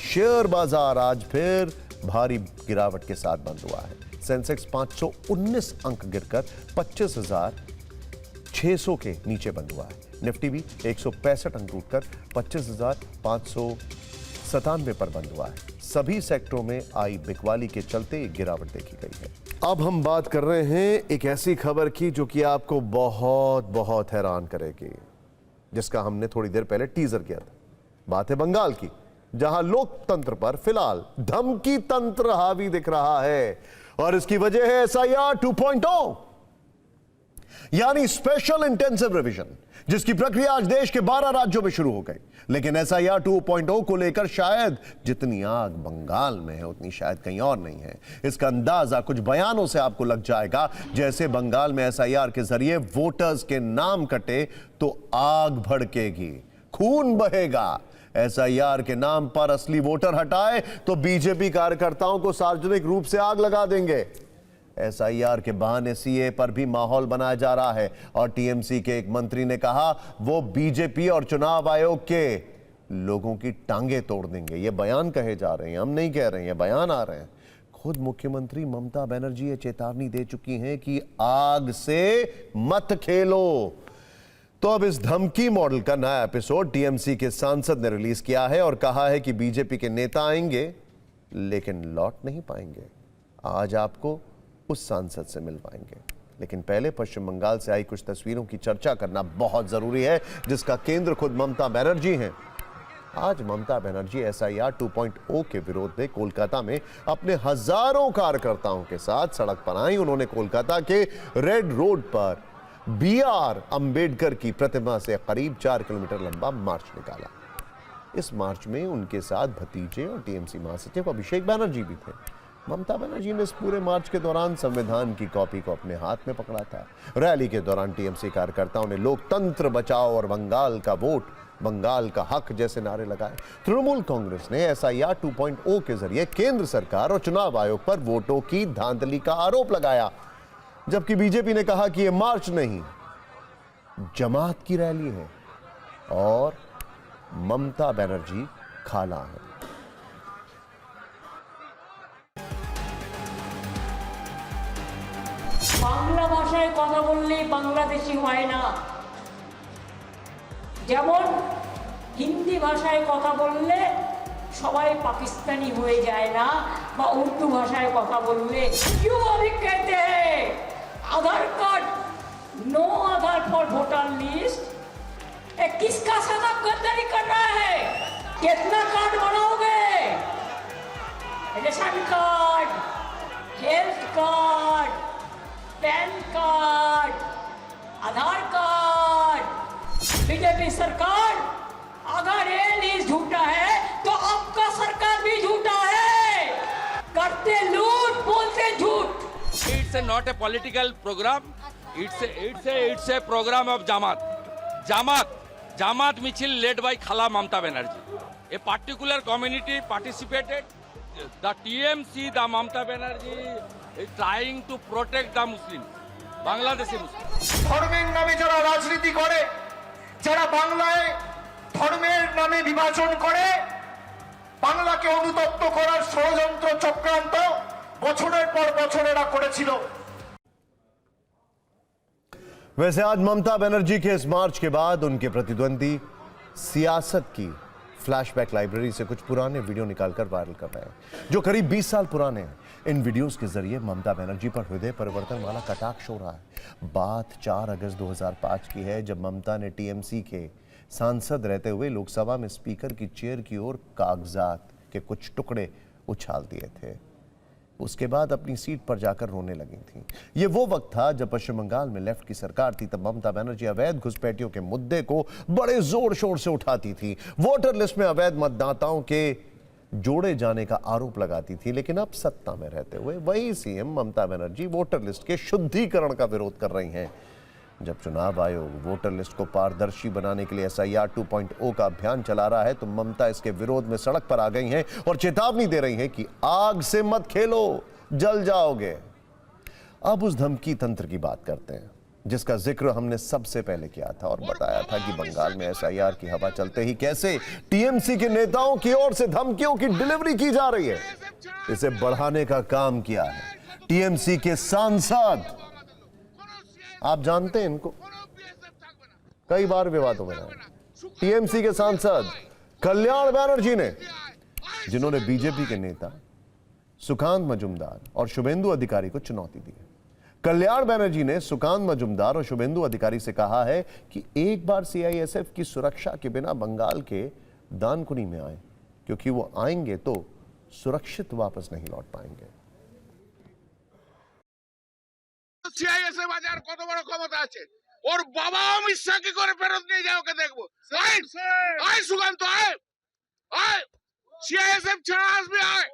शेयर बाजार आज फिर भारी गिरावट के साथ बंद हुआ है। सेंसेक्स 519 अंक गिरकर 25,600 के नीचे बंद हुआ है। निफ्टी भी 165 अंक टूटकर 25,597 पर बंद हुआ है। सभी सेक्टरों में आई बिकवाली के चलते गिरावट देखी गई है। अब हम बात कर रहे हैं एक ऐसी खबर की जो कि आपको बहुत बहुत हैरान करेगी, जिसका हमने थोड़ी देर पहले टीजर किया था। बात है बंगाल की, जहां लोकतंत्र पर फिलहाल धमकी तंत्र हावी दिख रहा है और इसकी वजह है SIR 2.0 यानी स्पेशल इंटेंसिव रिवीजन, जिसकी प्रक्रिया आज देश के 12 राज्यों में शुरू हो गई। लेकिन SIR 2.0 को लेकर शायद जितनी आग बंगाल में है उतनी शायद कहीं और नहीं है। इसका अंदाजा कुछ बयानों से आपको लग जाएगा, जैसे बंगाल में SIR के जरिए वोटर्स के नाम कटे तो आग भड़केगी, खून बहेगा। SIR के नाम पर असली वोटर हटाए तो बीजेपी कार्यकर्ताओं को सार्वजनिक रूप से आग लगा देंगे। SIR के बहाने CA पर भी माहौल बनाया जा रहा है और TMC के एक मंत्री ने कहा वो बीजेपी और चुनाव आयोग के लोगों की टांगे तोड़ देंगे। ये बयान कहे जा रहे हैं, हम नहीं कह रहे हैं, बयान आ रहे हैं। खुद मुख्यमंत्री ममता बनर्जी ये चेतावनी दे चुकी हैं कि आग से मत खेलो। तो अब इस धमकी मॉडल का नया एपिसोड TMC के सांसद ने रिलीज किया है और कहा है कि बीजेपी के नेता आएंगे लेकिन लौट नहीं पाएंगे। आज आपको उस सांसद से मिल पाएंगे, लेकिन पहले पश्चिम बंगाल से आई कुछ तस्वीरों की चर्चा करना बहुत जरूरी है, जिसका केंद्र खुद ममता बनर्जी हैं। आज ममता बनर्जी SIR 2.0 के विरोध में कोलकाता में अपने हजारों कार्यकर्ताओं के साथ सड़क पर आई। उन्होंने कोलकाता के रेड रोड पर BR अंबेडकर की प्रतिमा से करीब 4 किलोमीटर लंबा मार्च निकाला। इस मार्च में उनके साथ भतीजे और TMC महासचिव अभिषेक बनर्जी भी थे। ममता बनर्जी ने इस पूरे मार्च के दौरान संविधान की कॉपी को अपने हाथ में पकड़ा था। रैली के दौरान TMC कार्यकर्ताओं ने लोकतंत्र बचाओ और बंगाल का वोट, बंगाल का हक जैसे नारे लगाए। तृणमूल कांग्रेस ने SIR 2.0 के जरिए केंद्र सरकार और चुनाव आयोग पर वोटों की धांधली का आरोप लगाया, जबकि बीजेपी ने कहा कि यह मार्च नहीं, जमात की रैली है और ममता बनर्जी खाला है। বাংলা ভাষায় কথা বললে বাংলাদেশি হয় না, যেমন হিন্দি ভাষায় কথা বললে সবাই পাকিস্তানি হয়ে যায় না, বা উর্দু ভাষায় কথা বললে क्यों अभी कहते हैं Aadhaar card no Aadhaar for voter list, किसका साथ आप गद्दारी कर रहा है? कितना कार्ड बनाओगे? Ration card, health card, PAN card, Aadhaar card. BJP सरकार अगर ये लिस्ट झूठा है तो आपका सरकार भी झूठा है। करते लूट, बोलते झूठ। It's not a political program. It's a program of Jamaat Michil led by Khala Mamta Banerjee. A particular community participated. The TMC, the Mamta Banerjee is trying to protect the Muslims, Bangladeshi Muslims. ধর্মের নামে যারা রাজনীতি করে, যারা বাংলায় ধর্মের নামে বিভাজন করে, বাংলাকে অনুতপ্ত করার ষড়যন্ত্র চক্রান্ত বছরের পর বছর এরা করেছিল। वैसे आज ममता बनर्जी के इस मार्च के बाद उनके प्रतिद्वंदी सियासत की फ्लैशबैक लाइब्रेरी से कुछ पुराने वीडियो निकालकर वायरल कर रहे हैं, जो करीब 20 साल पुराने हैं। इन वीडियोस के जरिए ममता बनर्जी पर हृदय परिवर्तन वाला कटाक्ष हो रहा है। बात 4 अगस्त 2005 की है, जब ममता ने TMC के सांसद रहते हुए लोकसभा में स्पीकर की चेयर की ओर कागजात के कुछ टुकड़े उछाल दिए थे। उसके बाद अपनी सीट पर जाकर रोने लगी थी। यह वो वक्त था जब पश्चिम बंगाल में लेफ्ट की सरकार थी। तब ममता बनर्जी अवैध घुसपैठियों के मुद्दे को बड़े जोर शोर से उठाती थी। वोटर लिस्ट में अवैध मतदाताओं के जोड़े जाने का आरोप लगाती थी। लेकिन अब सत्ता में रहते हुए वही CM Mamata Banerjee voter list के शुद्धिकरण का विरोध कर रही हैं। जब चुनाव आयोग वोटर लिस्ट को पारदर्शी बनाने के लिए SIR 2.0 का अभियान चला रहा है तो ममता इसके विरोध में सड़क पर आ गई हैं और चेतावनी दे रही हैं कि आग से मत खेलो, जल जाओगे। अब उस धमकी तंत्र की बात करते हैं जिसका जिक्र हमने सबसे पहले किया था और बताया था कि बंगाल में SIR की हवा चलते ही कैसे TMC के नेताओं की ओर से धमकियों की डिलीवरी की जा रही है। इसे बढ़ाने का काम किया है TMC के सांसद। आप जानते हैं इनको, कई बार विवादों में रहे। TMC के सांसद कल्याण बनर्जी ने, जिन्होंने बीजेपी के नेता सुकांत मजुमदार और शुभेंदु अधिकारी को चुनौती दी है। कल्याण बनर्जी ने सुकांत मजुमदार और शुभेंदु अधिकारी से कहा है कि एक बार CISF की सुरक्षा के बिना बंगाल के दानकुनी में आए, क्योंकि वो आएंगे तो सुरक्षित वापस नहीं लौट पाएंगे। CISF বাজার কত বড় ক্ষমতা আছে, ওর বাবা অমিত শাহকে করে ফেরত নিয়ে যাও, ওকে দেখবো। আয় সুকান্ত, আয় CISF ছাড়া আসবে, আয়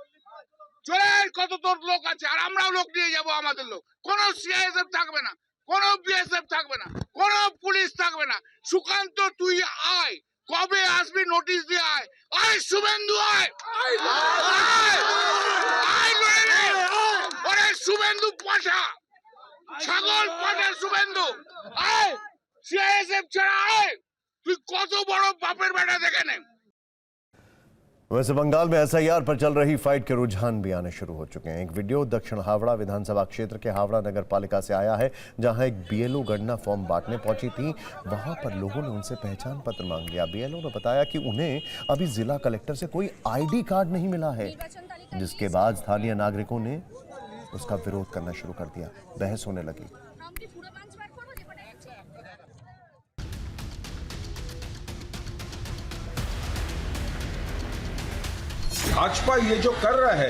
চলে আয়, কত তোর লোক আছে, আর আমরাও লোক নিয়ে যাবো, আমাদের লোক। কোনো CISF থাকবে না, কোনো BSF থাকবে না, কোনো পুলিশ থাকবে না। সুকান্ত তুই আয়, কবে আসবি নোটিশ দিয়ে আয়। আয় শুভেন্দু, আয় আয় লড়ে, ওরে শুভেন্দু পাঠা, ছাগল পাঠা শুভেন্দু, আয় CISF ছাড়া আয়, তুই কত বড় বাপের বেটা দেখে নে। वैसे बंगाल में SIR पर चल रही फाइट के रुझान भी आने शुरू हो चुके हैं। एक वीडियो दक्षिण हावड़ा विधानसभा क्षेत्र के हावड़ा नगर पालिका से आया है, जहां एक BLO गणना फॉर्म बांटने पहुंची थी। वहां पर लोगों ने उनसे पहचान पत्र मांग लिया। BLO ने बताया कि उन्हें अभी जिला कलेक्टर से कोई ID कार्ड नहीं मिला है, जिसके बाद स्थानीय नागरिकों ने उसका विरोध करना शुरू कर दिया। बहस होने लगी। भाजपा ये जो कर रहा है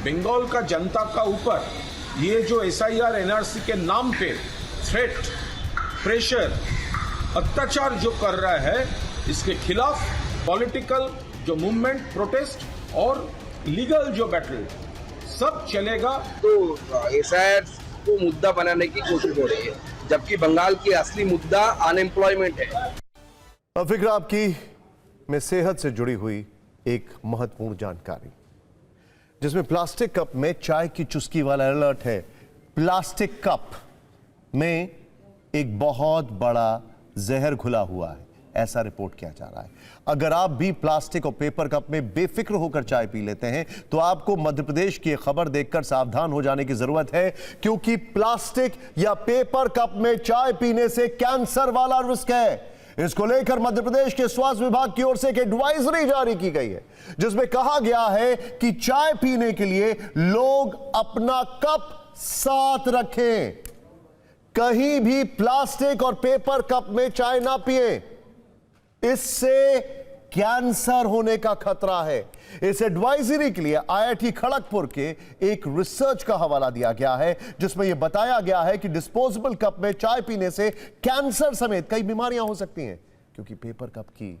बंगाल का जनता का ऊपर, ये जो SIR NRC के नाम पे थ्रेट, प्रेशर, अत्याचार जो कर रहा है, इसके खिलाफ पॉलिटिकल जो मूवमेंट, प्रोटेस्ट और लीगल जो बैटल सब चलेगा। तो SIR को मुद्दा बनाने की कोशिश हो रही है, जबकि बंगाल की असली मुद्दा अनएम्प्लॉयमेंट है। अब फिक्र आपकी में सेहत से जुड़ी हुई एक महत्वपूर्ण जानकारी, जिसमें प्लास्टिक कप में चाय की चुस्की वाला अलर्ट है। प्लास्टिक कप में एक बहुत बड़ा जहर घुला हुआ है, ऐसा रिपोर्ट किया जा रहा है। अगर आप भी प्लास्टिक और पेपर कप में बेफिक्र होकर चाय पी लेते हैं तो आपको मध्य प्रदेश की खबर देखकर सावधान हो जाने की जरूरत है, क्योंकि प्लास्टिक या पेपर कप में चाय पीने से कैंसर वाला रिस्क है। इसको लेकर मध्य प्रदेश के स्वास्थ्य विभाग की ओर से एक एडवाइजरी जारी की गई है, जिसमें कहा गया है कि चाय पीने के लिए लोग अपना कप साथ रखें। कहीं भी प्लास्टिक और पेपर कप में चाय ना पिए, इससे कैंसर होने का खतरा है। इस एडवाइजरी के लिए IIT खड़गपुर के एक रिसर्च का हवाला दिया गया है, जिसमें यह बताया गया है कि डिस्पोजेबल कप में चाय पीने से कैंसर समेत कई बीमारियां हो सकती हैं, क्योंकि पेपर कप की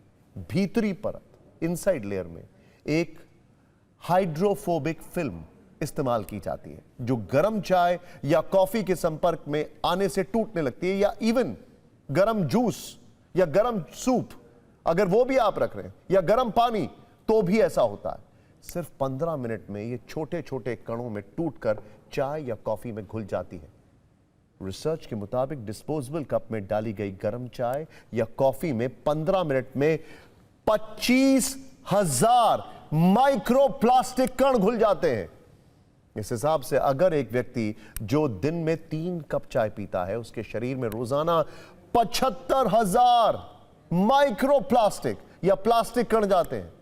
भीतरी परत, इनसाइड लेयर में एक हाइड्रोफोबिक फिल्म इस्तेमाल की जाती है, जो गर्म चाय या कॉफी के संपर्क में आने से टूटने लगती है, या इवन गर्म जूस या गर्म सूप अगर वो भी आप रख रहे हैं, या गर्म पानी, तो भी ऐसा होता है। सिर्फ 15 मिनट में ये छोटे छोटे कणों में टूटकर चाय या कॉफी में घुल जाती है। रिसर्च के मुताबिक डिस्पोजेबल कप में डाली गई गर्म चाय या कॉफी में 15 मिनट में 25,000 माइक्रो प्लास्टिक कण घुल जाते हैं। इस हिसाब से अगर एक व्यक्ति जो दिन में 3 कप चाय पीता है, उसके शरीर में रोजाना 75,000 माइक्रो प्लास्टिक या प्लास्टिक कण जाते हैं।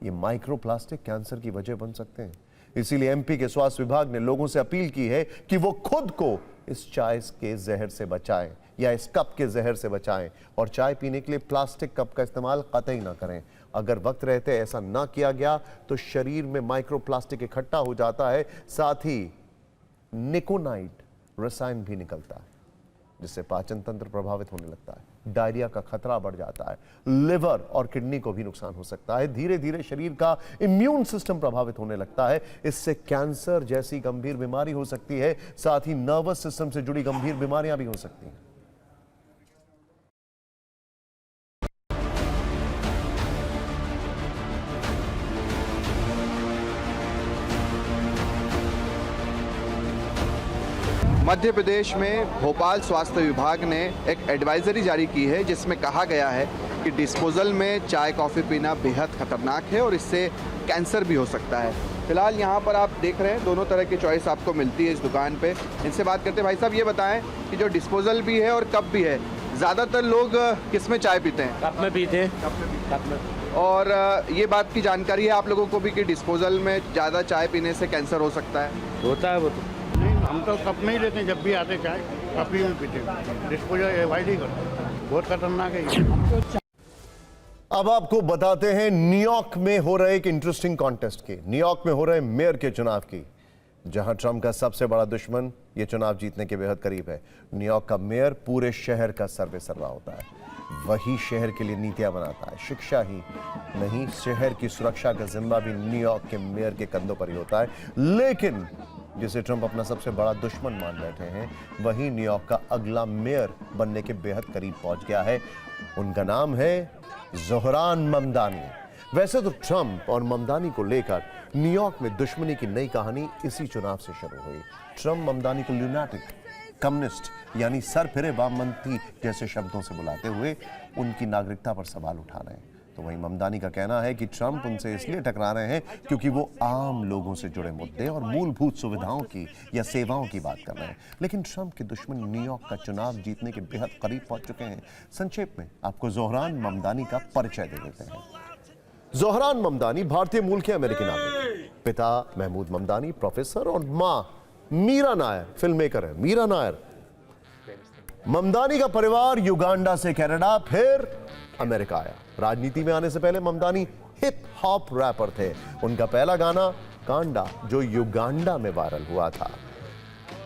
ये माइक्रो प्लास्टिक कैंसर की वजह बन सकते हैं। इसीलिए MP के स्वास्थ्य विभाग ने लोगों से अपील की है कि वो खुद को इस चाय के जहर से बचाएं या इस कप के जहर से बचाएं, और चाय पीने के लिए प्लास्टिक कप का इस्तेमाल कतई ना करें। अगर वक्त रहते ऐसा ना किया गया तो शरीर में माइक्रो प्लास्टिक इकट्ठा हो जाता है, साथ ही निकोनाइड रसायन भी निकलता है, जिससे पाचन तंत्र प्रभावित होने लगता है, डायरिया का खतरा बढ़ जाता है, लिवर और किडनी को भी नुकसान हो सकता है, धीरे धीरे शरीर का इम्यून सिस्टम प्रभावित होने लगता है। इससे कैंसर जैसी गंभीर बीमारी हो सकती है, साथ ही नर्वस सिस्टम से जुड़ी गंभीर बीमारियां भी हो सकती हैं। मध्य प्रदेश में भोपाल स्वास्थ्य विभाग ने एक एडवाइजरी जारी की है जिसमें कहा गया है कि डिस्पोजल में चाय कॉफ़ी पीना बेहद खतरनाक है और इससे कैंसर भी हो सकता है। फिलहाल यहाँ पर आप देख रहे हैं दोनों तरह की चॉइस आपको मिलती है इस दुकान पे। इनसे बात करते हैं। भाई साहब ये बताएं कि जो डिस्पोजल भी है और कप भी है, ज़्यादातर लोग किस में चाय पीते हैं? कप में पीते हैं। कप में। और ये बात की जानकारी है आप लोगों को भी कि डिस्पोजल में ज़्यादा चाय पीने से कैंसर हो सकता है? होता है वो तो। नहीं, हम तो कप में ही लेते हैं, जब भी आते चाय कप ही में पीते हैं। डिस्पोजल अवॉइड ही करते, बहुत खतरनाक है। अब आपको बताते हैं न्यूयॉर्क में हो रहे एक इंटरेस्टिंग कॉन्टेस्ट की, न्यूयॉर्क में हो रहे मेयर के चुनाव की, जहां ट्रंप का सबसे बड़ा दुश्मन ये चुनाव जीतने के बेहद करीब है। न्यूयॉर्क का मेयर पूरे शहर का सर्वे सर्वा होता है, वही शहर के लिए नीतियां बनाता है। शिक्षा ही नहीं, शहर की सुरक्षा का जिम्मा भी न्यूयॉर्क के मेयर के कंधों पर ही होता है। लेकिन जिसे ट्रंप अपना सबसे बड़ा दुश्मन मान बैठे हैं, वही न्यूयॉर्क का अगला मेयर बनने के बेहद करीब पहुंच गया है। उनका नाम है ज़ोहरान ममदानी। वैसे तो ट्रंप और ममदानी को लेकर न्यूयॉर्क में दुश्मनी की नई कहानी इसी चुनाव से शुरू हुई। ट्रंप ममदानी को ल्यूनाटिक, कम्युनिस्ट यानी सर फिरे वामपंथी जैसे शब्दों से बुलाते हुए उनकी नागरिकता पर सवाल उठा रहे हैं। तो वहीं ममदानी का कहना है कि ट्रंप उनसे इसलिए टकरा रहे हैं क्योंकि वो आम लोगों से जुड़े मुद्दे और मूलभूत सुविधाओं की या सेवाओं की बात कर रहे हैं। लेकिन ट्रंप के दुश्मन न्यूयॉर्क का चुनाव जीतने के बेहद करीब पहुंच चुके हैं। संक्षेप में आपको ज़ोहरान ममदानी का परिचय दे देते हैं। ज़ोहरान ममदानी भारतीय मूल के अमेरिकी नागरिक, पिता महमूद ममदानी प्रोफेसर और मां मीरा नायर फिल्म मेकर है। मीरा नायर। ममदानी का परिवार युगांडा से कनाडा फिर अमेरिका आया। राजनीति में आने से पहले ममदानी हिप हॉप रैपर थे। उनका पहला गाना कांडा जो युगांडा में वायरल हुआ था।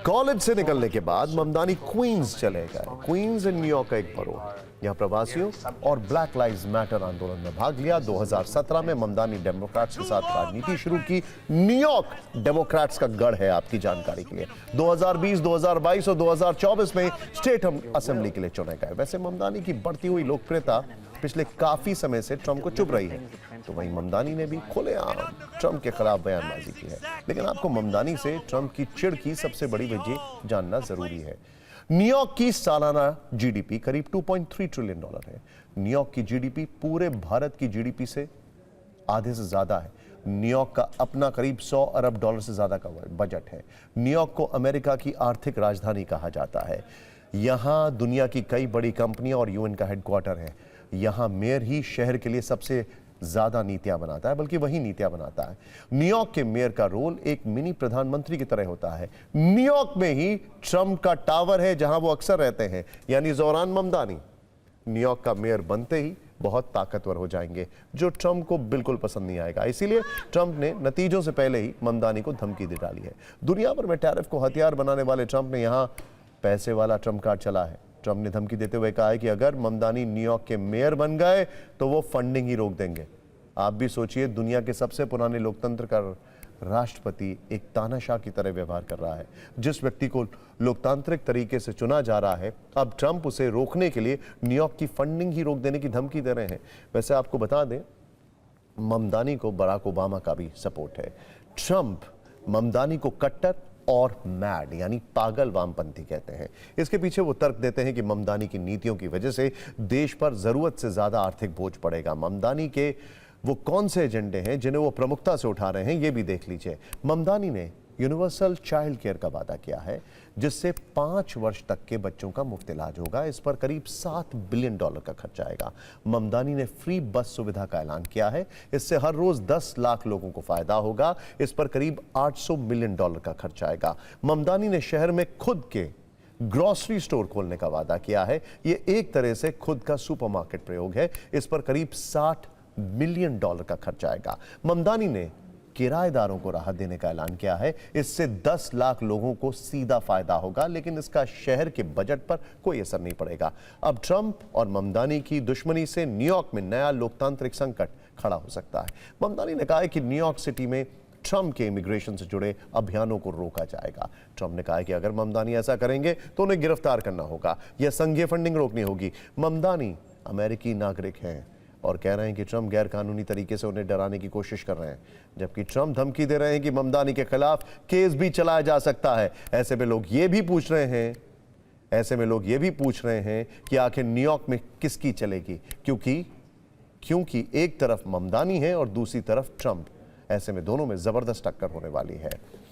कॉलेज से निकलने के बाद ममदानी क्वींस चले गए। क्वींस इन न्यूयॉर्क का एक बरोह। यहां प्रवासियों और ब्लैक लाइव्स मैटर आंदोलन में भाग लिया। 2017 में ममदानी डेमोक्रेट्स के साथ राजनीति शुरू की। न्यूयॉर्क डेमोक्रेट्स का गढ़ है आपकी जानकारी के लिए। 2020, 2022 और 2024 में स्टेट असेंबली के लिए चुने गए। वैसे ममदानी की बढ़ती हुई लोकप्रियता पिछले काफी समय से ट्रंप को चुभ रही है, तो वहीं ममदानी ने भी खुलेआम ट्रंप के खिलाफ बयानबाजी की है। लेकिन आपको ममदानी से ट्रंप की चिढ़ की सबसे बड़ी वजह जानना जरूरी है। न्यूयॉर्क की सालाना जीडीपी करीब 2.3 ट्रिलियन डॉलर है। न्यूयॉर्क की जीडीपी पूरे भारत की जीडीपी से आधे से ज्यादा है। न्यूयॉर्क का अपना करीब 100 अरब डॉलर से ज्यादा का बजट है। न्यूयॉर्क को अमेरिका की आर्थिक राजधानी कहा जाता है। यहां दुनिया की कई बड़ी कंपनियां और यूएन का हेडक्वार्टर है। यहां मेयर ही शहर के लिए सबसे ज्यादा नीतियां बनाता है, बल्कि वही नीतियां बनाता है। न्यूयॉर्क के मेयर का रोल एक मिनी प्रधानमंत्री की तरह होता है। न्यूयॉर्क में ही ट्रंप का टावर है जहां वो अक्सर रहते हैं, यानी ज़ोहरान ममदानी न्यूयॉर्क का मेयर बनते ही बहुत ताकतवर हो जाएंगे, जो ट्रंप को बिल्कुल पसंद नहीं आएगा। इसीलिए ट्रंप ने नतीजों से पहले ही ममदानी को धमकी दे डाली है। दुनिया भर में टैरिफ को हथियार बनाने वाले ट्रंप ने यहां पैसे वाला ट्रंप कार्ड चला है। ट्रंप ने धमकी देते हुए कहा है कि अगर ममदानी न्यूयॉर्क के मेयर बन गए तो वो फंडिंग ही रोक देंगे। आप भी सोचिए, दुनिया के सबसे पुराने लोकतंत्र का राष्ट्रपति एक तानाशाह की तरह व्यवहार कर रहा है। जिस व्यक्ति को लोकतांत्रिक तरीके से चुना जा रहा है, अब ट्रंप उसे रोकने के लिए न्यूयॉर्क की फंडिंग ही रोक देने की धमकी दे रहे हैं। वैसे आपको बता दें, ममदानी को बराक ओबामा का भी सपोर्ट है। ट्रंप ममदानी को कट्टर और मैड यानी पागल वामपंथी कहते हैं। इसके पीछे वो तर्क देते हैं कि ममदानी की नीतियों की वजह से देश पर जरूरत से ज्यादा आर्थिक बोझ पड़ेगा। ममदानी के वो कौन से एजेंडे हैं जिन्हें वो प्रमुखता से उठा रहे हैं, ये भी देख लीजिए। ममदानी ने यूनिवर्सल चाइल्ड केयर का वादा किया है, जिससे 5 वर्ष तक के बच्चों का मुफ्त इलाज होगा। इस पर करीब $7 बिलियन का खर्च आएगा। ममदानी ने फ्री बस सुविधा का ऐलान किया है। इससे हर रोज 10 लाख लोगों को फायदा होगा। इस पर करीब $800 मिलियन का खर्च आएगा। ममदानी ने शहर में खुद के ग्रोसरी स्टोर खोलने का वादा किया है। ये एक तरह से खुद का सुपरमार्केट प्रयोग है। इस पर करीब $60 मिलियन का खर्च आएगा। ममदानी ने किराएदारों को राहत देने का ऐलान किया है। इससे 10 लाख लोगों को सीधा फायदा होगा, लेकिन इसका शहर के बजट पर कोई असर नहीं पड़ेगा। अब ट्रंप और ममदानी की दुश्मनी से न्यूयॉर्क में नया लोकतांत्रिक संकट खड़ा हो सकता है। ममदानी ने कहा है कि न्यूयॉर्क सिटी में ट्रंप के इमिग्रेशन से जुड़े अभियानों को रोका जाएगा। ट्रंप ने कहा है कि अगर ममदानी ऐसा करेंगे तो उन्हें गिरफ्तार करना होगा या संघीय फंडिंग रोकनी होगी। ममदानी अमेरिकी नागरिक हैं। और कह रहे हैं कि ट्रंप गैर कानूनी तरीके से उन्हें डराने की कोशिश कर रहे हैं, जबकि ट्रंप धमकी दे रहे हैं कि ममदानी के खिलाफ केस भी चलाया जा सकता है। ऐसे में लोग ये भी पूछ रहे हैं कि आखिर न्यूयॉर्क में किसकी चलेगी, क्योंकि एक तरफ ममदानी है और दूसरी तरफ ट्रंप। ऐसे में दोनों में जबरदस्त टक्कर होने वाली है।